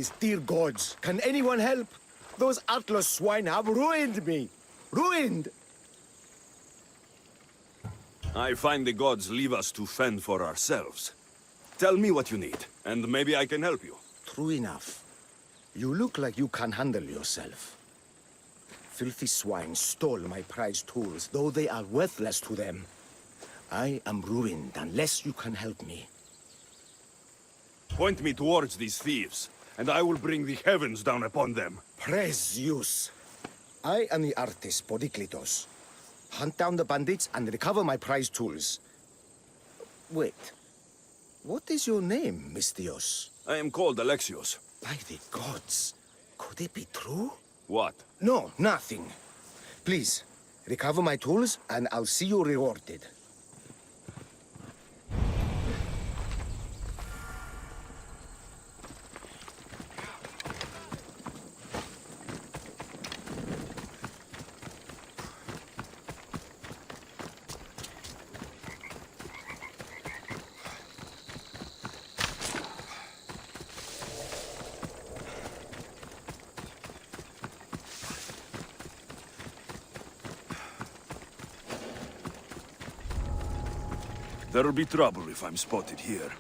these dear gods. Can anyone help? Those Atlas swine have ruined me. Ruined! I find the gods leave us to fend for ourselves. Tell me what you need, and maybe I can help you. True enough. You look like you can handle yourself. Filthy swine stole my prized tools, though they are worthless to them. I am ruined unless you can help me. Point me towards these thieves, and I will bring the heavens down upon them. Praise Zeus. I am the artist Podiklitos. Hunt down the bandits and recover my prized tools. Wait. What is your name, Mystios? I am called Alexios. By the gods. Could it be true? What? No, nothing. Please, recover my tools and I'll see you rewarded. There'll be trouble if I'm spotted here.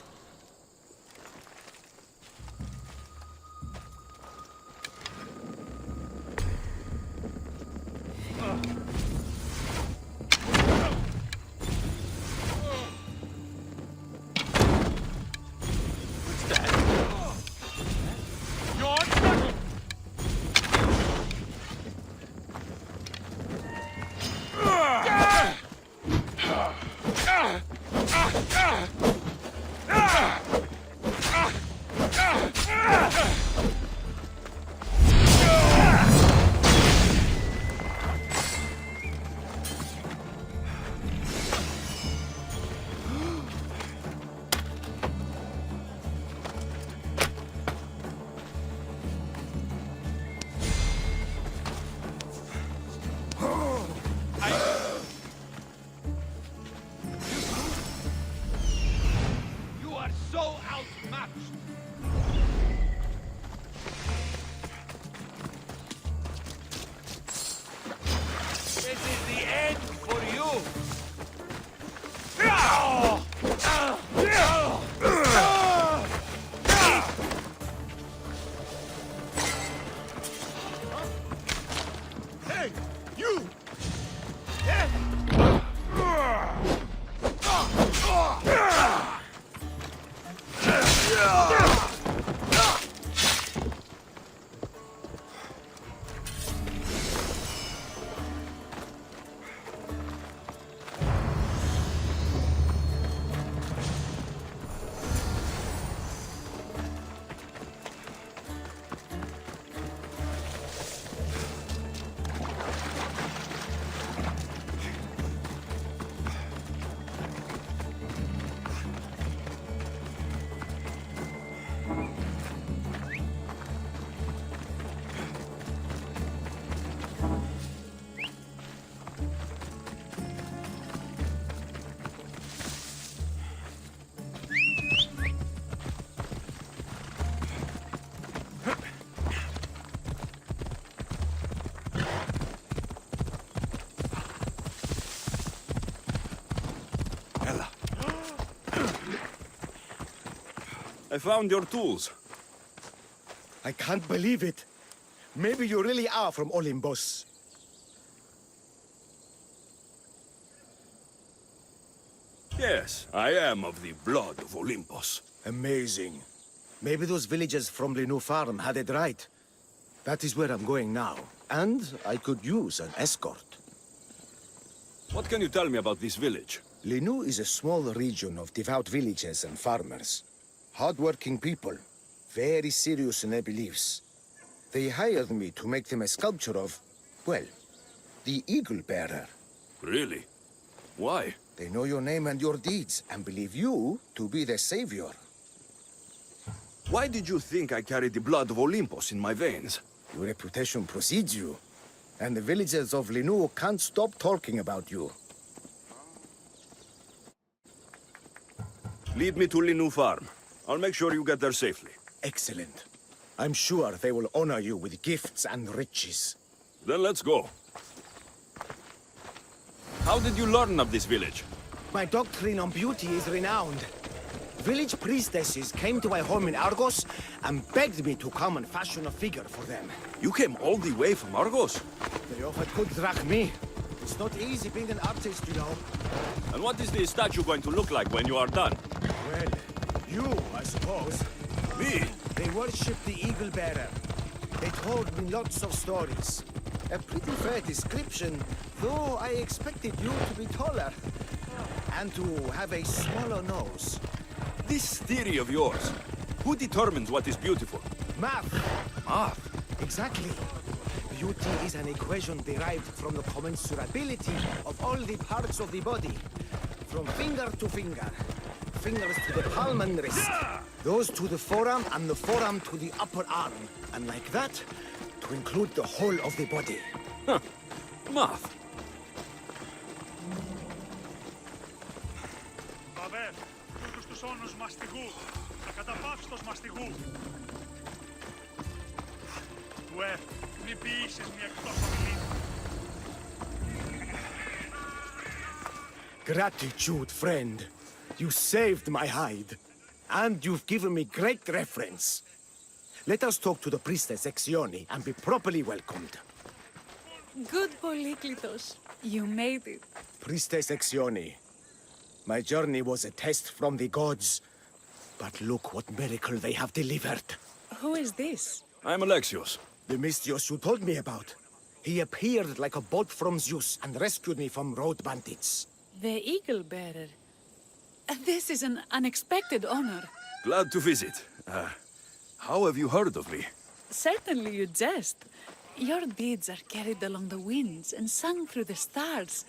I found your tools. I can't believe it. Maybe you really are from Olympus. Yes, I am of the blood of Olympus. Amazing. Maybe those villagers from Linu Farm had it right. That is where I'm going now. And I could use an escort. What can you tell me about this village? Linu is a small region of devout villagers and farmers. Hard-working people, very serious in their beliefs. They hired me to make them a sculpture of, well, the Eagle Bearer. Really? Why? They know your name and your deeds, and believe you to be their savior. Why did you think I carried the blood of Olympus in my veins? Your reputation precedes you, and the villagers of Linu can't stop talking about you. Lead me to Linu Farm. I'll make sure you get there safely. Excellent. I'm sure they will honor you with gifts and riches. Then let's go. How did you learn of this village? My doctrine on beauty is renowned. Village priestesses came to my home in Argos and begged me to come and fashion a figure for them. You came all the way from Argos? They offered good drachmi. It's not easy being an artist, you know. And what is the statue going to look like when you are done? Well, you, I suppose. Me? They worship the Eagle Bearer. They told me lots of stories. A pretty fair description, though I expected you to be taller. And to have a smaller nose. This theory of yours, who determines what is beautiful? Math. Math? Exactly. Beauty is an equation derived from the commensurability of all the parts of the body. From finger to finger. Fingers to the palm and wrist. Those to the forearm and the forearm to the upper arm. And like that, to include the whole of the body. Huh. Math. Βαβέ, τούτους τους όνους μαστιγού, ακαταπαύστος μαστιγού. Ουε, μη ποιήσεις μια εκτός ομιλή. Gratitude, friend. You saved my hide. And you've given me great reference. Let us talk to the priestess Exioni and be properly welcomed. Good Polyklitos. You made it. Priestess Exioni, my journey was a test from the gods. But look what miracle they have delivered. Who is this? I'm Alexios. The Mystios you told me about. He appeared like a bolt from Zeus and rescued me from road bandits. The Eagle Bearer. This is an unexpected honor. Glad to visit. How have you heard of me? Certainly you jest. Your deeds are carried along the winds and sung through the stars.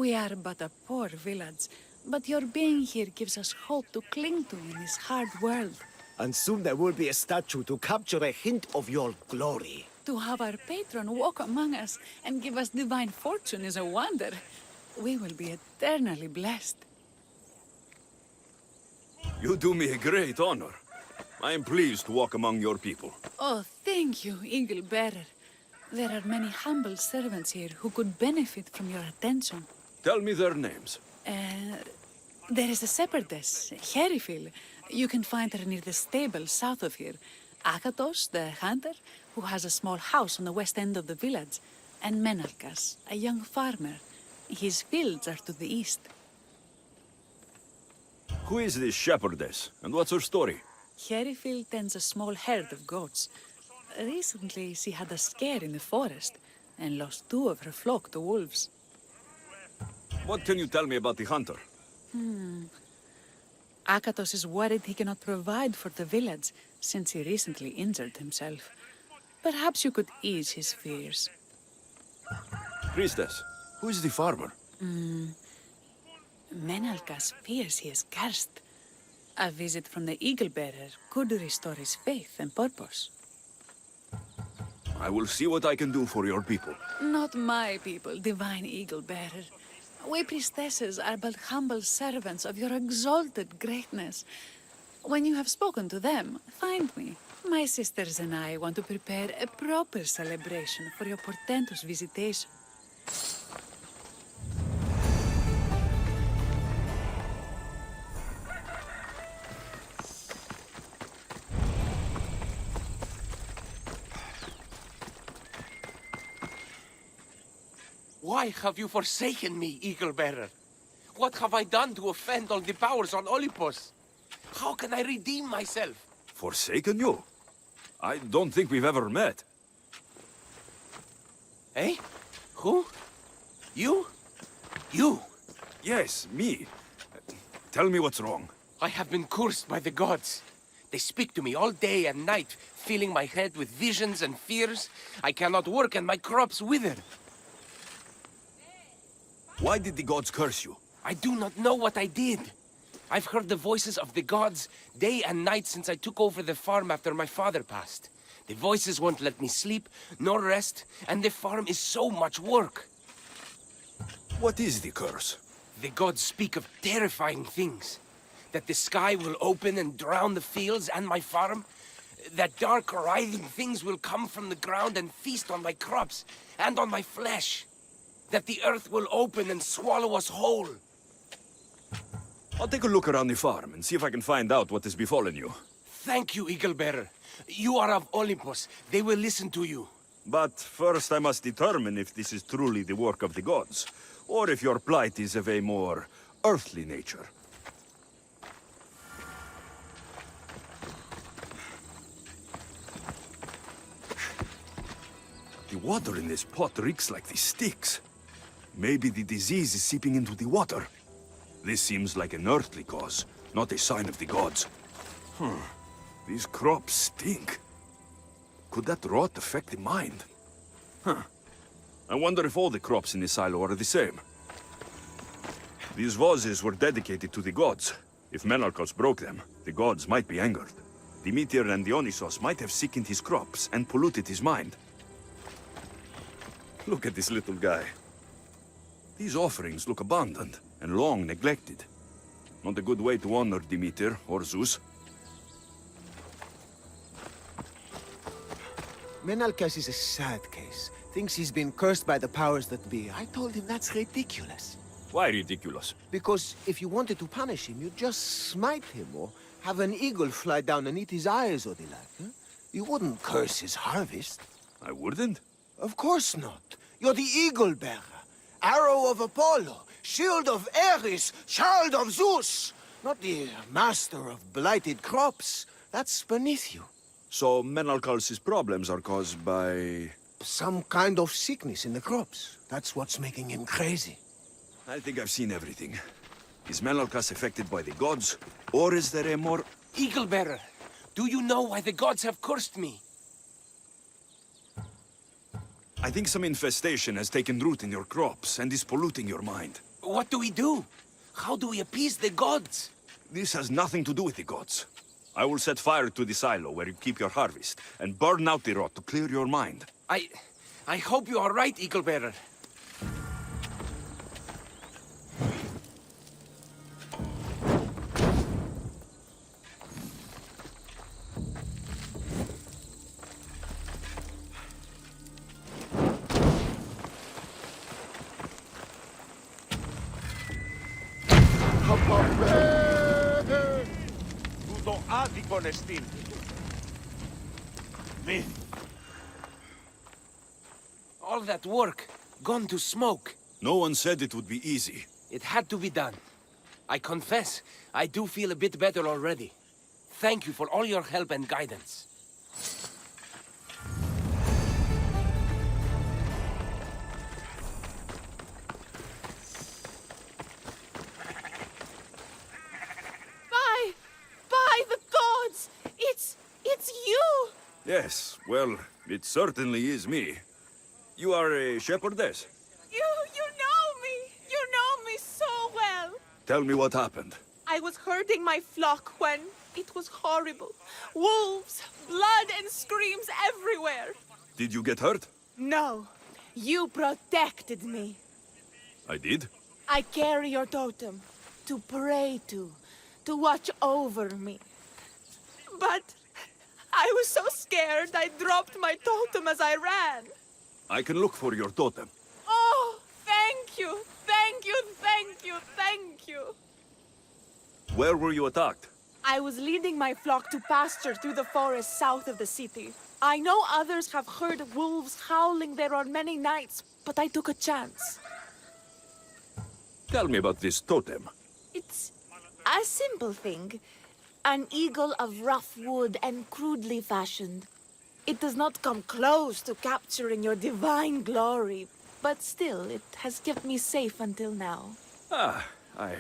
We are but a poor village, but your being here gives us hope to cling to in this hard world. And soon there will be a statue to capture a hint of your glory. To have our patron walk among us and give us divine fortune is a wonder. We will be eternally blessed. You do me a great honor. I am pleased to walk among your people. Oh, thank you, Eagle Bearer. There are many humble servants here who could benefit from your attention. Tell me their names. There is a shepherdess, Herifil. You can find her near the stable south of here. Akatos, the hunter, who has a small house on the west end of the village. And Menalkas, a young farmer. His fields are to the east. Who is this shepherdess, and what's her story? Herifil tends a small herd of goats. Recently, she had a scare in the forest and lost 2 of her flock to wolves. What can you tell me about the hunter? Akatos is worried he cannot provide for the village since he recently injured himself. Perhaps you could ease his fears. Priestess, who is the farmer? Menalkas fears he is cursed. A visit from the Eagle Bearer could restore his faith and purpose. I will see what I can do for your people. Not my people, divine Eagle Bearer. We priestesses are but humble servants of your exalted greatness. When you have spoken to them, find me. My sisters and I want to prepare a proper celebration for your portentous visitation. Why have you forsaken me, Eagle Bearer? What have I done to offend all the powers on Olympus? How can I redeem myself? Forsaken you? I don't think we've ever met. Eh? Who? You? You? Yes, me. Tell me what's wrong. I have been cursed by the gods. They speak to me all day and night, filling my head with visions and fears. I cannot work and my crops wither. Why did the gods curse you? I do not know what I did. I've heard the voices of the gods day and night since I took over the farm after my father passed. The voices won't let me sleep, nor rest, and the farm is so much work. What is the curse? The gods speak of terrifying things. That the sky will open and drown the fields and my farm. that dark writhing things will come from the ground and feast on my crops and on my flesh. That the earth will open and swallow us whole. I'll take a look around the farm and see if I can find out what has befallen you. Thank you, Eagle Bearer. You are of Olympus. They will listen to you. But first I must determine if this is truly the work of the gods, or if your plight is of a more earthly nature. The water in this pot reeks like the sticks. Maybe the disease is seeping into the water. This seems like an earthly cause, not a sign of the gods. These crops stink. Could that rot affect the mind? I wonder if all the crops in the silo are the same. These vases were dedicated to the gods. If Menalcos broke them, the gods might be angered. Demeter and Dionysos might have sickened his crops and polluted his mind. Look at this little guy. These offerings look abandoned and long neglected. Not a good way to honor Demeter or Zeus. Menalcas is a sad case. Thinks he's been cursed by the powers that be. I told him that's ridiculous. Why ridiculous? Because if you wanted to punish him, you'd just smite him or have an eagle fly down and eat his eyes or the like. Huh? You wouldn't curse his harvest. I wouldn't. Of course not. You're the eagle bearer. Arrow of Apollo, shield of Ares, child of Zeus. Not the master of blighted crops. That's beneath you. So Menalcos' problems are caused by... Some kind of sickness in the crops. That's what's making him crazy. I think I've seen everything. Is Menalcos affected by the gods, or is there a more... Eagle Bearer, do you know why the gods have cursed me? I think some infestation has taken root in your crops and is polluting your mind. What do we do? How do we appease the gods? This has nothing to do with the gods. I will set fire to the silo where you keep your harvest, and burn out the rot to clear your mind. I hope you are right, Eagle Bearer. Τούτο άδικον εστίν. Μη. All that work, gone to smoke. No one said it would be easy. It had to be done. I confess, I do feel a bit better already. Thank you for all your help and guidance. By the gods! It's you! Yes, well, it certainly is me. You are a shepherdess. You know me! You know me so well! Tell me what happened. I was herding my flock when it was horrible. Wolves, blood and screams everywhere. Did you get hurt? No, you protected me. I did. I carry your totem to pray to watch over me. But I was so scared I dropped my totem as I ran. I can look for your totem. Oh, thank you, thank you, thank you, thank you. Where were you attacked? I was leading my flock to pasture through the forest south of the city. I know others have heard wolves howling there on many nights, but I took a chance. Tell me about this totem. It's a simple thing. An eagle of rough wood and crudely fashioned. It does not come close to capturing your divine glory, but still, it has kept me safe until now. I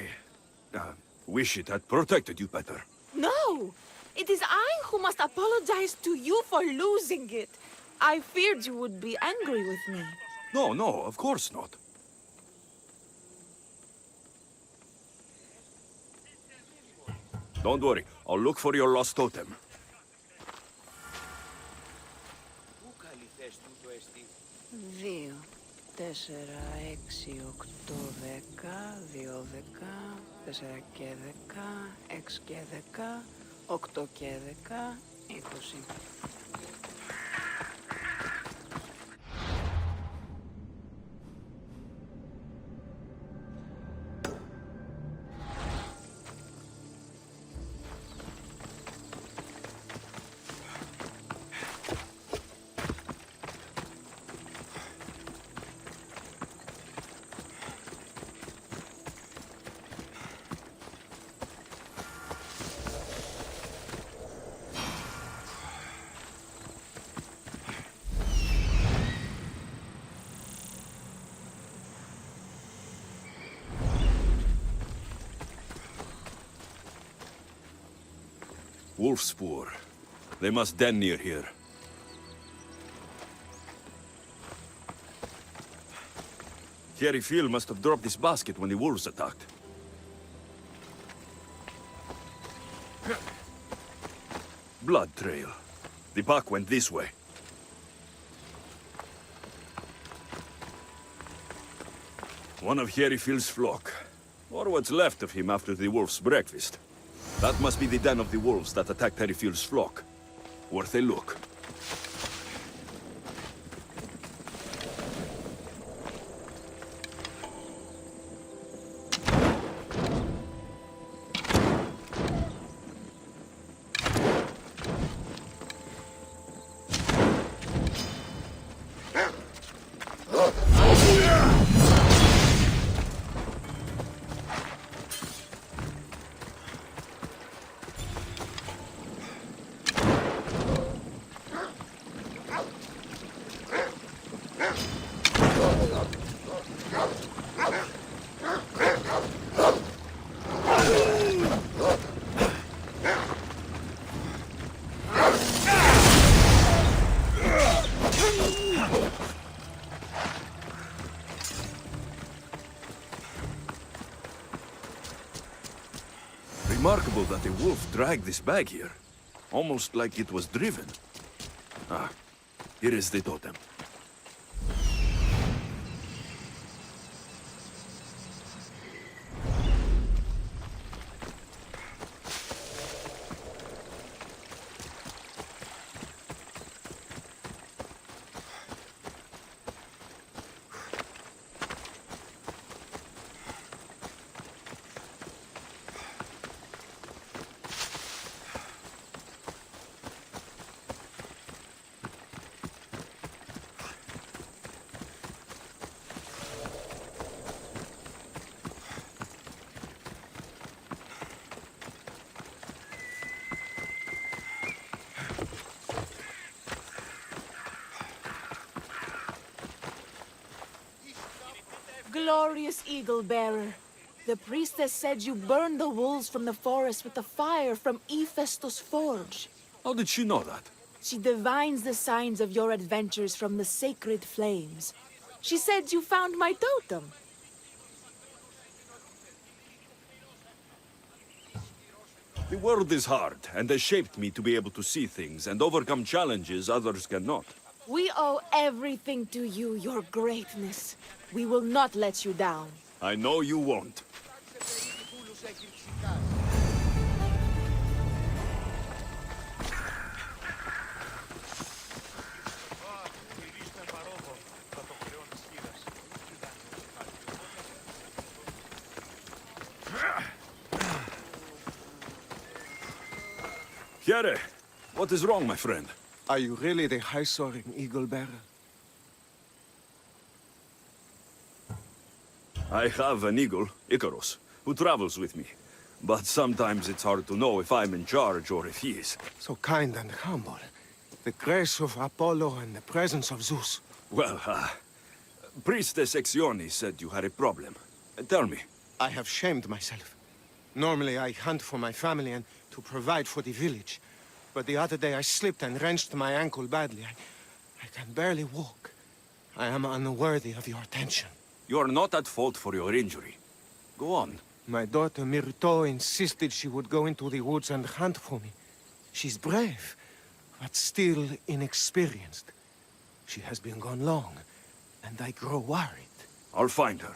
wish it had protected you better. No! It is I who must apologize to you for losing it. I feared you would be angry with me. No, of course not. Don't worry, I'll look for your lost totem. Πού καλή θες τούτο εστί? 2, 4, 6, 8, 10, 2, 10, 4 και 10, 6 και 10, 8 και 10, Eccoci. Wolf spoor. They must den near here. Thierry Phil must have dropped his basket when the wolves attacked. Blood trail. The pack went this way. One of Thierry Phil's flock. Or what's left of him after the wolf's breakfast. That must be the den of the wolves that attacked Thierry Phil's flock. Worth a look. Remarkable that a wolf dragged this bag here. Almost like it was driven. Ah, here is the totem. Glorious Eagle Bearer, the priestess said you burned the wolves from the forest with the fire from Hephaestus' forge. How did she know that? She divines the signs of your adventures from the sacred flames. She said you found my totem. The world is hard, and has shaped me to be able to see things and overcome challenges others cannot. We owe everything to you, your greatness. We will not let you down. I know you won't. Thierry, what is wrong, my friend? Are you really the high-soaring eagle bearer? I have an eagle, Icarus, who travels with me. But sometimes it's hard to know if I'm in charge or if he is. So kind and humble. The grace of Apollo and the presence of Zeus. Well, Priestess Exione said you had a problem. Tell me. I have shamed myself. Normally I hunt for my family and to provide for the village. But the other day I slipped and wrenched my ankle badly. I can barely walk. I am unworthy of your attention. You're not at fault for your injury. Go on. My daughter Myrto insisted she would go into the woods and hunt for me. She's brave, but still inexperienced. She has been gone long, and I grow worried. I'll find her.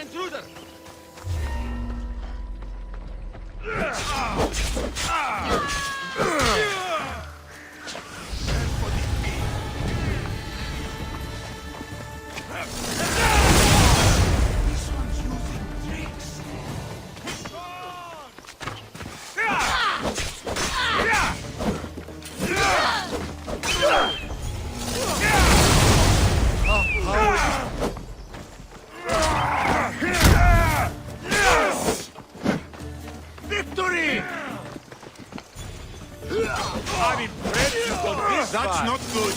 intruder! Victory! I'm impressed you got this That's far. not good.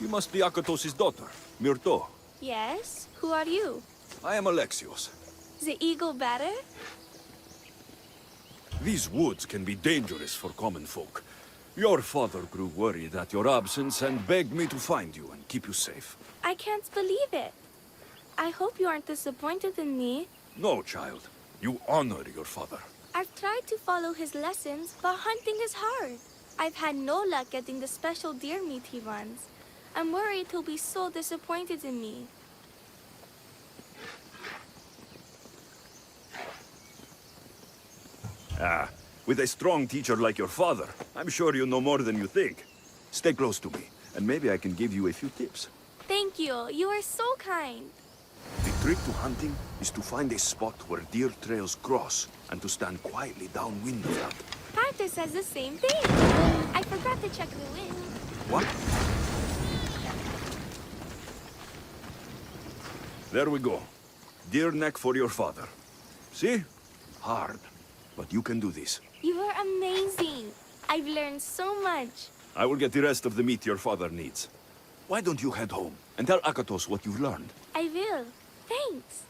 You must be Akatos' daughter, Myrto. Yes? Who are you? I am Alexios. The eagle better? These woods can be dangerous for common folk. Your father grew worried at your absence and begged me to find you and keep you safe. I can't believe it. I hope you aren't disappointed in me. No, child. You honor your father. I've tried to follow his lessons, but hunting is hard. I've had no luck getting the special deer meat he wants. I'm worried he'll be so disappointed in me. Ah, with a strong teacher like your father, I'm sure you know more than you think. Stay close to me, and maybe I can give you a few tips. Thank you. You are so kind. The trick to hunting is to find a spot where deer trails cross, and to stand quietly downwind of that. Panther says the same thing. I forgot to check the wind. What? There we go. Deer neck for your father. See? Hard. But you can do this. You are amazing. I've learned so much. I will get the rest of the meat your father needs. Why don't you head home and tell Akatos what you've learned? I will. Thanks.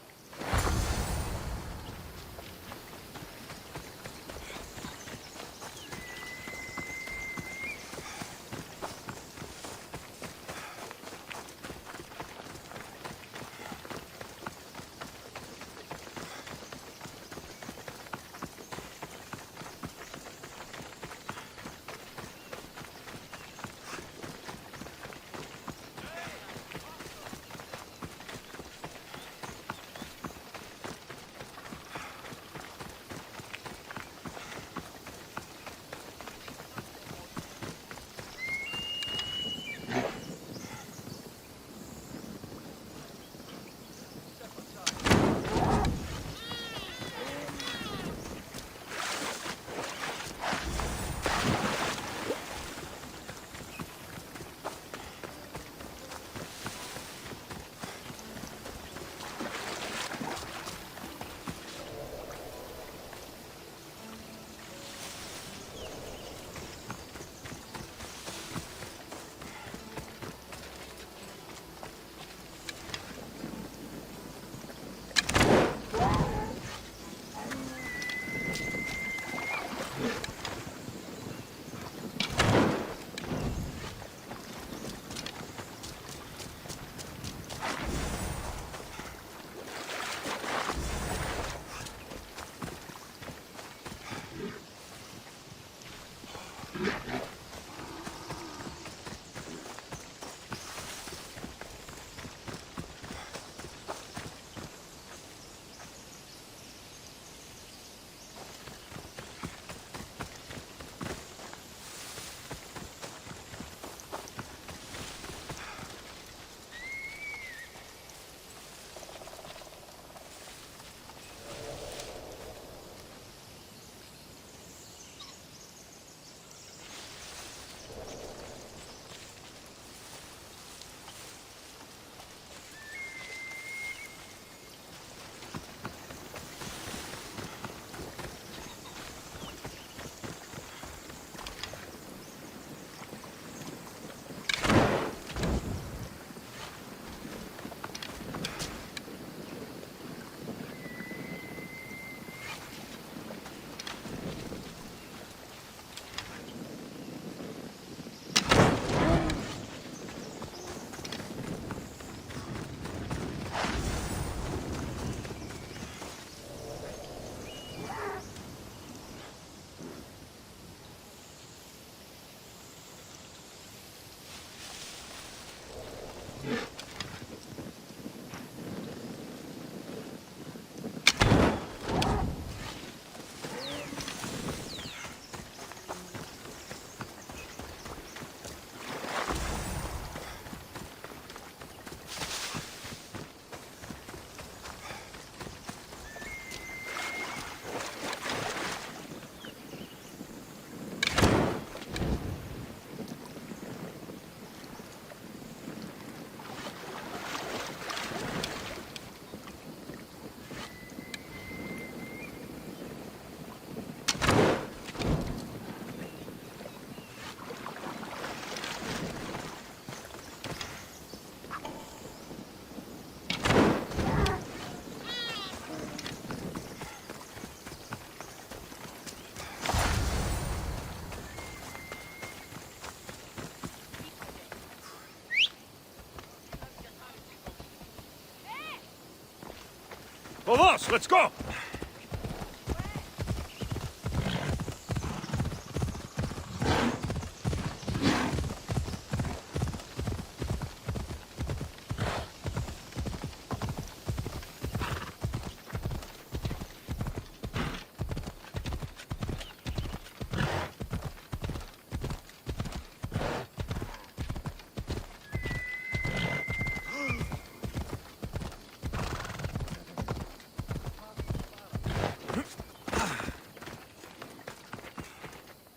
Vamos, let's go!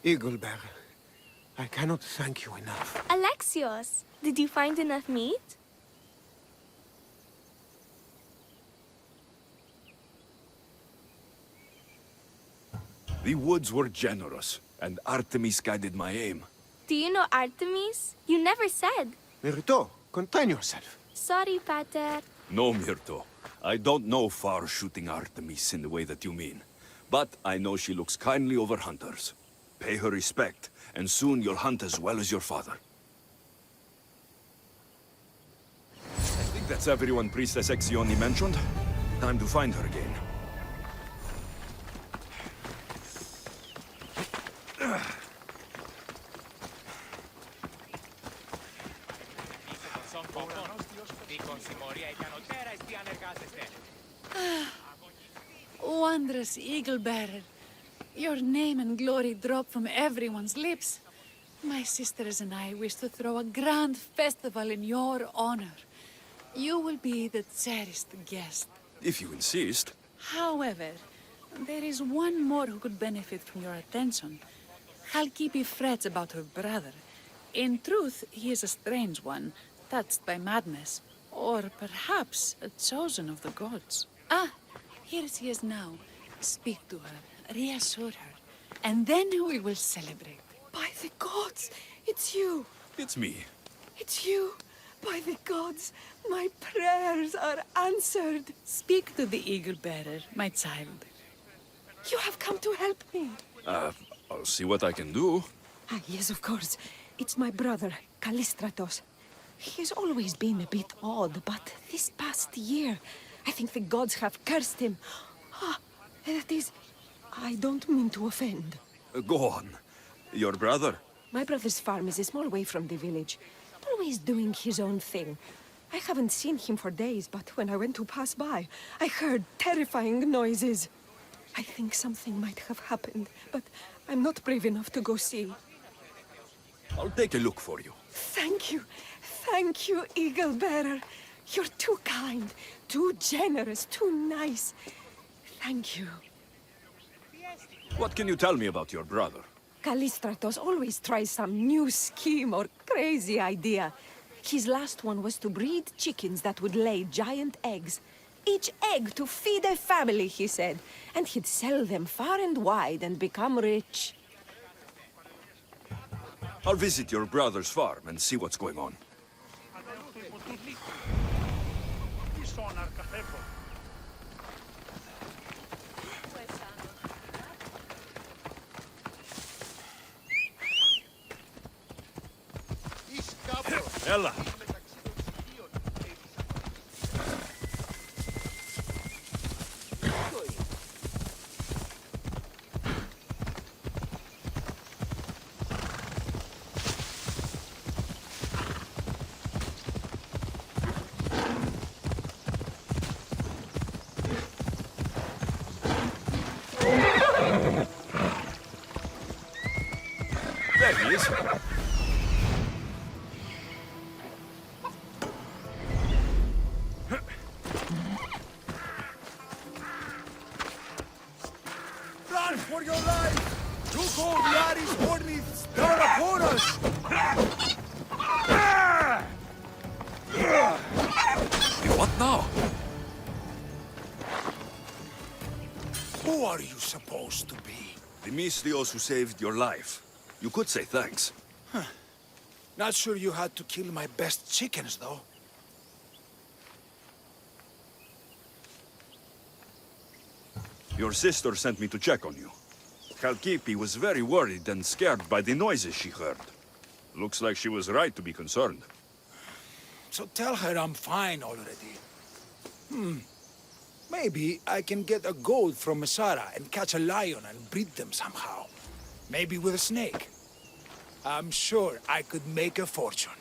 Eaglebearer, I cannot thank you enough. Alexios, did you find enough meat? The woods were generous, and Artemis guided my aim. Do you know Artemis? You never said. Myrto, contain yourself. Sorry, Pater. No, Myrto. I don't know far-shooting Artemis in the way that you mean. But I know she looks kindly over hunters. Pay her respect, and soon you'll hunt as well as your father. I think that's everyone Priestess Exioni mentioned. Time to find her again. Wondrous Eagle-Bearer. Your name and glory drop from everyone's lips. My sisters and I wish to throw a grand festival in your honor. You will be the cherished guest. If you insist. However, there is one more who could benefit from your attention. Halkipi frets about her brother. In truth, he is a strange one, touched by madness. Or perhaps a chosen of the gods. Ah, here she is now. Speak to her, reassure her, and then we will celebrate. By the gods, it's you. It's me. It's you. By the gods, my prayers are answered. Speak to the Eagle-Bearer, my child. You have come to help me. I'll see what I can do. Ah, yes, of course. It's my brother, Callistratos. He's always been a bit odd, but this past year, I think the gods have cursed him. Ah, that is, I don't mean to offend. Go on. Your brother? My brother's farm is a small way from the village. Always doing his own thing. I haven't seen him for days, but when I went to pass by, I heard terrifying noises. I think something might have happened, but I'm not brave enough to go see. I'll take a look for you. Thank you. Thank you, Eagle-Bearer. You're too kind, too generous, too nice. Thank you. What can you tell me about your brother? Callistratos always tries some new scheme or crazy idea. His last one was to breed chickens that would lay giant eggs. Each egg to feed a family, he said. And he'd sell them far and wide and become rich. I'll visit your brother's farm and see what's going on. Ella. There he is. Run for your life! Duko Viaris Horniths Taraporas! What now? Who are you supposed to be? The Mystios who saved your life. You could say thanks. Not sure you had to kill my best chickens, though. Your sister sent me to check on you. Halkipi was very worried and scared by the noises she heard. Looks like she was right to be concerned. So tell her I'm fine already. Maybe I can get a gold from Masara and catch a lion and breed them somehow. Maybe with a snake. I'm sure I could make a fortune.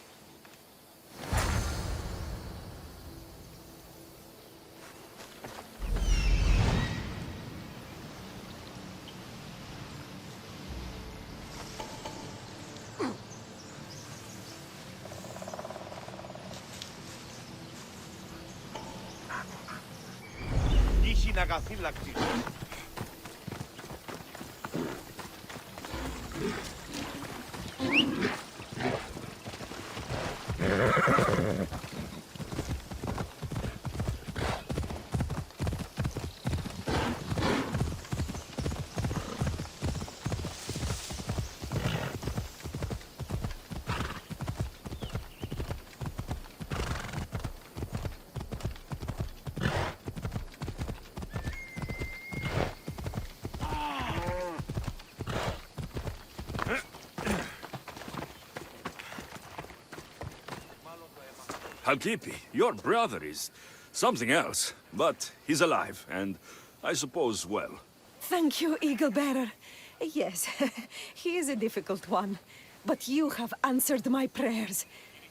Halkipi, your brother is something else, but he's alive, and I suppose well. Thank you, Eagle Bearer. Yes, he is a difficult one, but you have answered my prayers.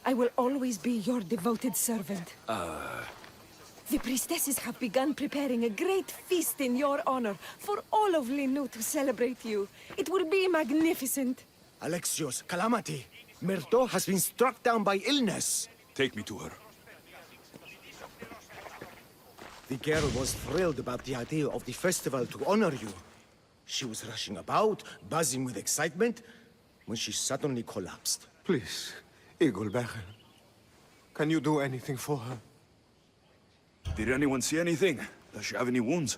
I will always be your devoted servant. The priestesses have begun preparing a great feast in your honor for all of Linu to celebrate you. It will be magnificent. Alexios, calamity. Myrto has been struck down by illness. Take me to her. The girl was thrilled about the idea of the festival to honor you. She was rushing about, buzzing with excitement, when she suddenly collapsed. Please, Eagle Bearer. Can you do anything for her? Did anyone see anything? Does she have any wounds?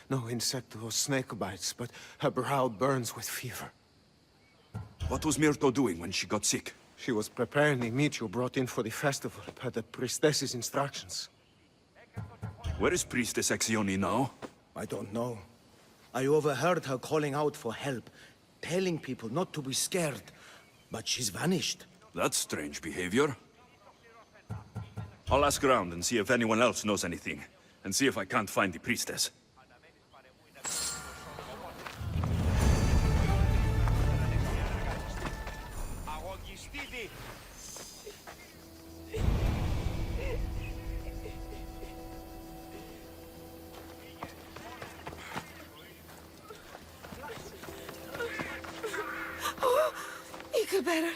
No insect or snake bites, but her brow burns with fever. What was Myrto doing when she got sick? She was preparing the meat you brought in for the festival, per the priestess's instructions. Where is Priestess Exioni now? I don't know. I overheard her calling out for help, telling people not to be scared, but she's vanished. That's strange behavior. I'll ask around and see if anyone else knows anything, and see if I can't find the priestess. Eagle Bearer,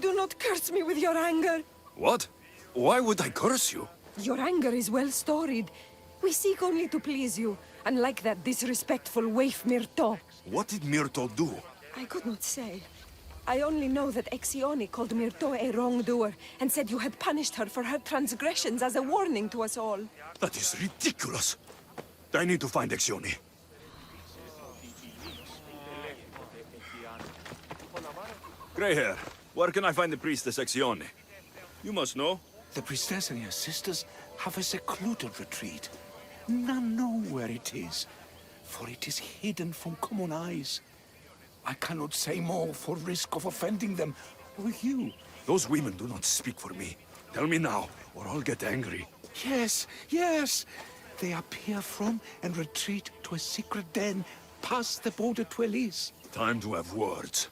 do not curse me with your anger. What? Why would I curse you? Your anger is well storied. We seek only to please you, unlike that disrespectful waif Myrto. What did Myrto do? I could not say. I only know that Exioni called Myrto a wrongdoer and said you had punished her for her transgressions as a warning to us all. That is ridiculous. I need to find Exioni. Grey hair, where can I find the priestess Exioni? You must know. The priestess and her sisters have a secluded retreat. None know where it is, for it is hidden from common eyes. I cannot say more for risk of offending them, or you. Those women do not speak for me. Tell me now, or I'll get angry. Yes, yes. They appear from and retreat to a secret den past the border to Elise. Time to have words.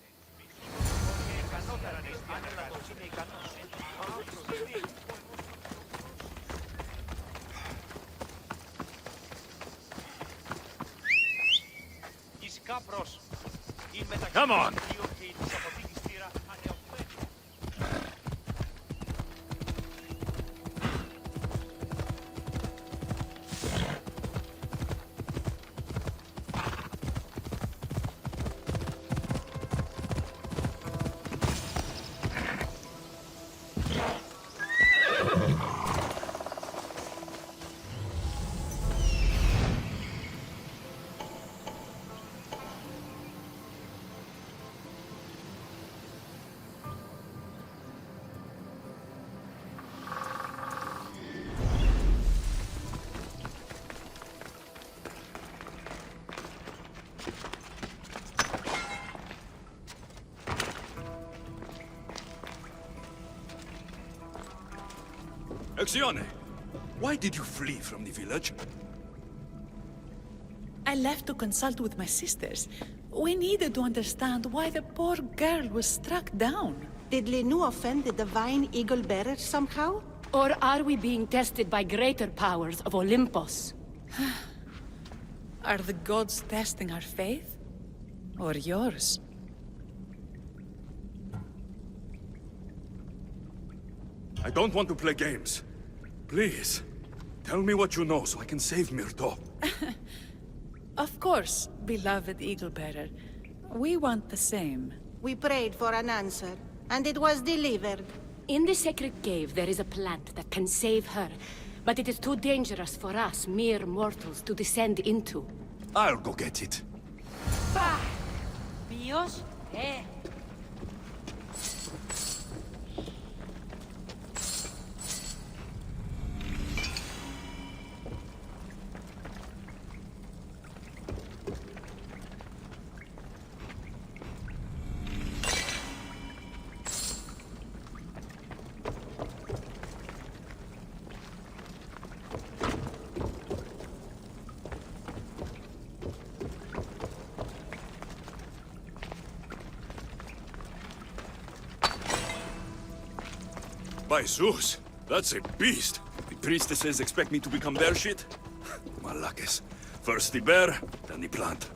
Come on! Exione, why did you flee from the village? I left to consult with my sisters. We needed to understand why the poor girl was struck down. Did Lenu offend the divine eagle bearer somehow? Or are we being tested by greater powers of Olympus? Are the gods testing our faith? Or yours? I don't want to play games. Please, tell me what you know so I can save Myrto. Of course, beloved Eagle Bearer. We want the same. We prayed for an answer, and it was delivered. In the sacred cave, there is a plant that can save her, but it is too dangerous for us, mere mortals, to descend into. I'll go get it. Míos, By Zeus, that's a beast. The priestesses expect me to become their shit? Malakes. First the bear, then the plant.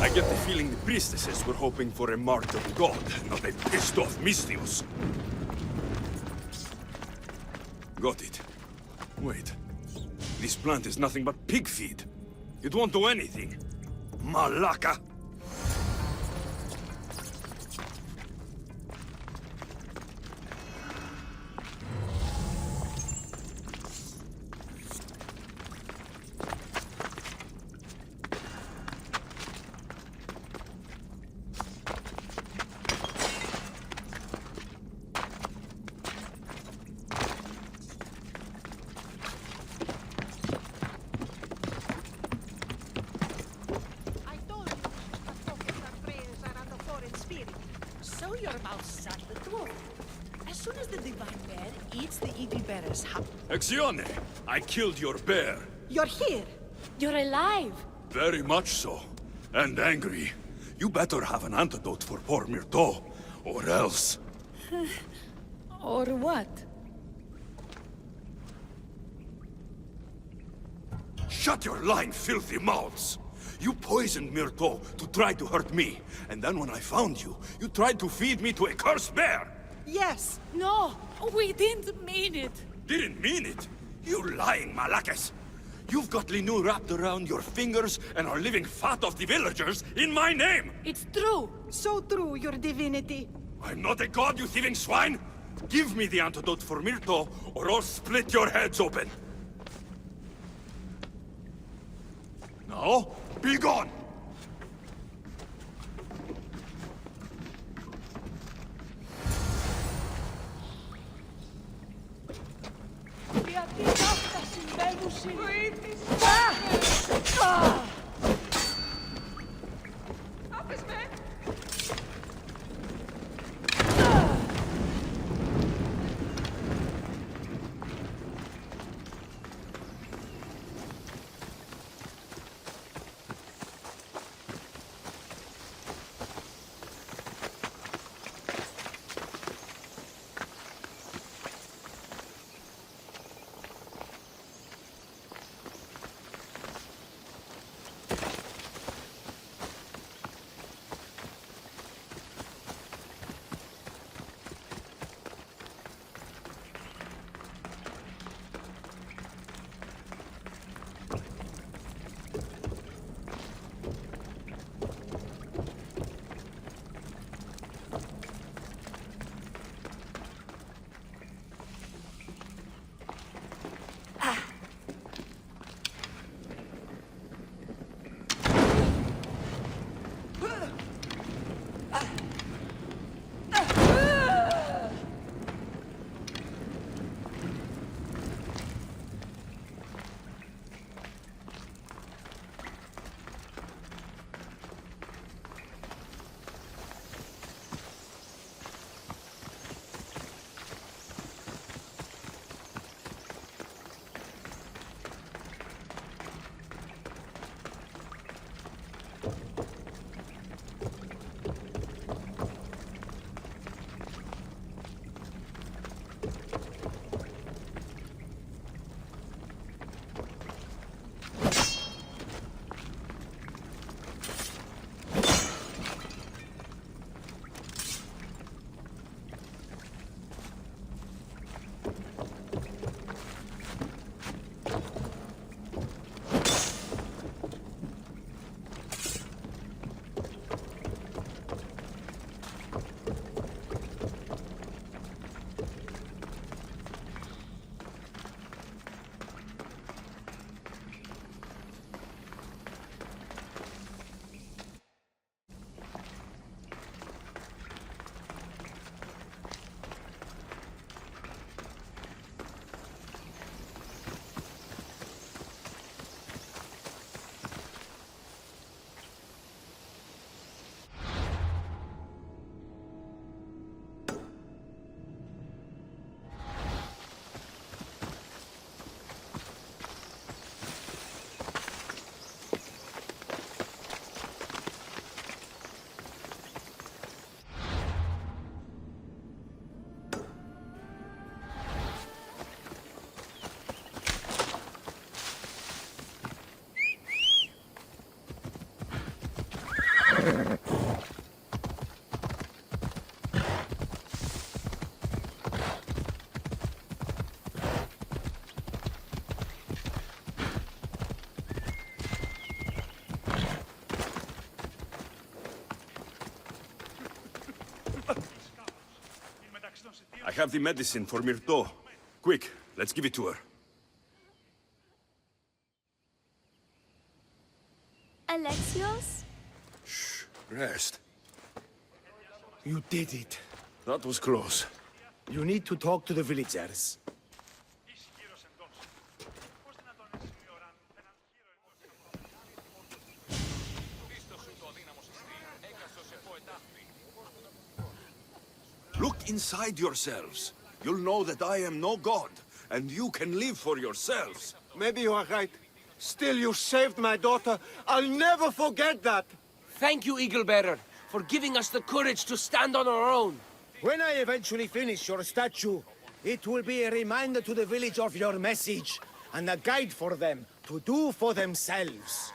I get the feeling the priestesses were hoping for a martyred god, not a pissed-off Mystios. Got it. Wait. This plant is nothing but pig feed. It won't do anything. Malaka! So your mouth shut the door. As soon as the divine bear eats the eagle bearer's hub. Exione! I killed your bear. You're here. you're alive! Very much so. And angry. You better have an antidote for poor Myrto, or else. Or what? Shut your lying, filthy mouths! You poisoned Myrto to try to hurt me, and then when I found you, you tried to feed me to a cursed bear! Yes. No, we didn't mean it. Didn't mean it? You lying Malakes! You've got Linu wrapped around your fingers and are living fat off the villagers in my name! It's true! So true, your divinity. I'm not a god, you thieving swine! Give me the antidote for Myrto, or I'll split your heads open! Now, be gone! Γιατί αυτά συμβαίνουν συνήθως. Άφες με! I have the medicine for Myrto. Quick, let's give it to her. Alexios? Shh, rest. You did it. That was close. You need to talk to the villagers. Look inside yourselves. You'll know that I am no god, and you can live for yourselves. Maybe you are right. Still, you saved my daughter. I'll never forget that. Thank you, Eagle Bearer, for giving us the courage to stand on our own. When I eventually finish your statue, it will be a reminder to the village of your message, and a guide for them to do for themselves.